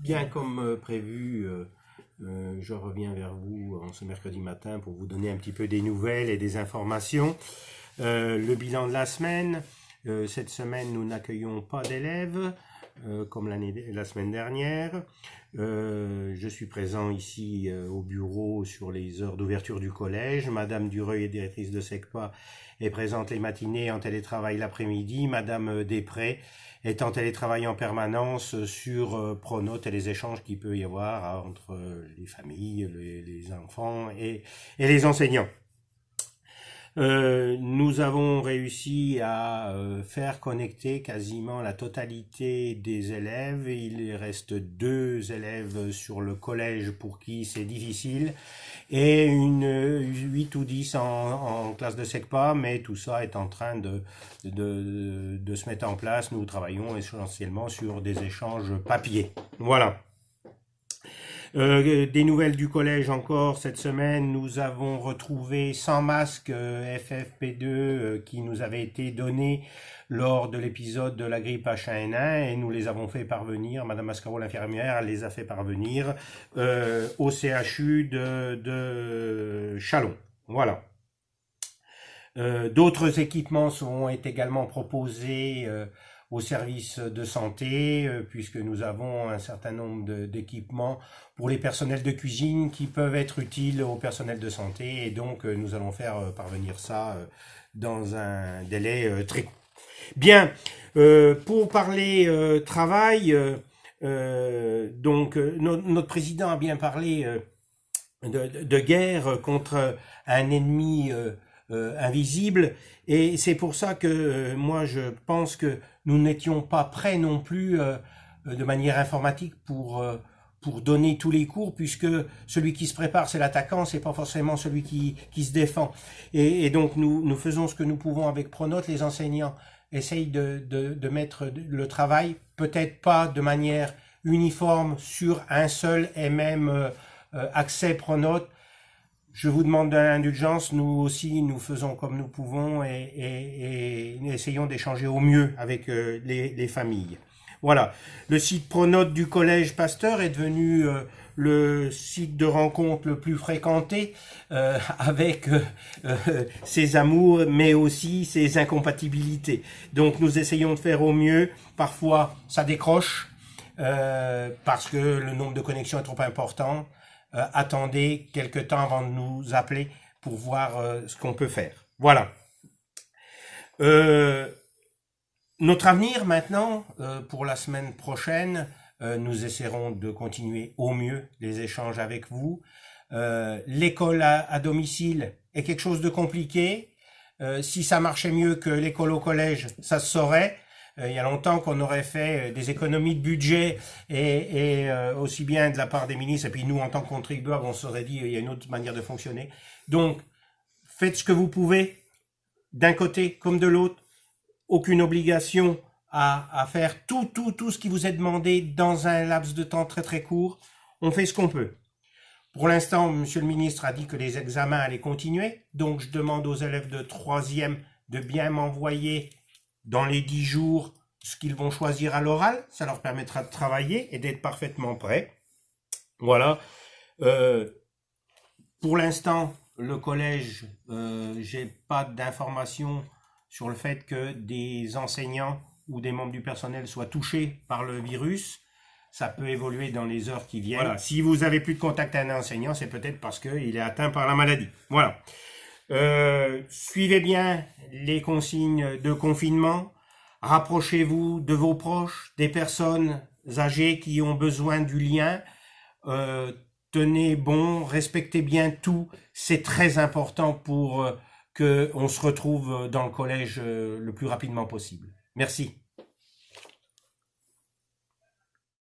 Bien comme prévu, je reviens vers vous en ce mercredi matin pour vous donner un petit peu des nouvelles et des informations. Le bilan de la semaine. Cette semaine, nous n'accueillons pas d'élèves comme la semaine dernière. Je suis présent ici au bureau sur les heures d'ouverture du collège. Madame Dureuil, directrice de SECPA, est présente les matinées, en télétravail l'après-midi. Madame Després est en télétravail en permanence sur Pronote et les échanges qu'il peut y avoir entre les familles, les enfants et les enseignants. Nous avons réussi à faire connecter quasiment la totalité des élèves. Il reste 2 élèves sur le collège pour qui c'est difficile et 8 ou 10 en classe de SECPA, mais tout ça est en train de se mettre en place. Nous travaillons essentiellement sur des échanges papier. Voilà. Des nouvelles du collège encore cette semaine, nous avons retrouvé 100 masques FFP2 qui nous avaient été donnés lors de l'épisode de la grippe H1N1 et nous les avons fait parvenir, Madame Mascaro l'infirmière les a fait parvenir au CHU de Châlons. Voilà. D'autres équipements sont également proposés aux services de santé, puisque nous avons un certain nombre d'équipements pour les personnels de cuisine qui peuvent être utiles au personnel de santé, et donc nous allons faire parvenir ça dans un délai très court. Bien, pour parler travail, donc notre président a bien parlé de guerre contre un ennemi invisible, et c'est pour ça que moi je pense que nous n'étions pas prêts non plus de manière informatique pour donner tous les cours, puisque celui qui se prépare c'est l'attaquant, c'est pas forcément celui qui se défend, et donc nous faisons ce que nous pouvons avec Pronote. Les enseignants essayent de mettre le travail, peut-être pas de manière uniforme sur un seul et même accès Pronote. Je vous demande de l'indulgence, nous aussi nous faisons comme nous pouvons et essayons d'échanger au mieux avec les familles. Voilà, le site Pronote du collège Pasteur est devenu le site de rencontre le plus fréquenté, avec ses amours mais aussi ses incompatibilités. Donc nous essayons de faire au mieux. Parfois ça décroche parce que le nombre de connexions est trop important. Attendez quelques temps avant de nous appeler pour voir ce qu'on peut faire. Voilà. Notre avenir maintenant, pour la semaine prochaine, nous essaierons de continuer au mieux les échanges avec vous. L'école à domicile est quelque chose de compliqué. Si ça marchait mieux que l'école au collège, ça se saurait. Il y a longtemps qu'on aurait fait des économies de budget et aussi bien de la part des ministres et puis nous en tant que contribuables on se serait dit il y a une autre manière de fonctionner. Donc faites ce que vous pouvez d'un côté comme de l'autre, aucune obligation à faire tout ce qui vous est demandé dans un laps de temps très très court. On fait ce qu'on peut. Pour l'instant, monsieur le ministre a dit que les examens allaient continuer, donc je demande aux élèves de 3e de bien m'envoyer dans les 10 jours ce qu'ils vont choisir à l'oral. Ça leur permettra de travailler et d'être parfaitement prêts. Voilà. Pour l'instant, le collège, j'ai pas d'informations sur le fait que des enseignants ou des membres du personnel soient touchés par le virus. Ça peut évoluer dans les heures qui viennent. Voilà. Si vous avez plus de contact avec un enseignant, c'est peut-être parce qu'il est atteint par la maladie. Voilà. Suivez bien les consignes de confinement, rapprochez-vous de vos proches, des personnes âgées qui ont besoin du lien, tenez bon, respectez bien tout, c'est très important pour qu'on se retrouve dans le collège le plus rapidement possible. Merci.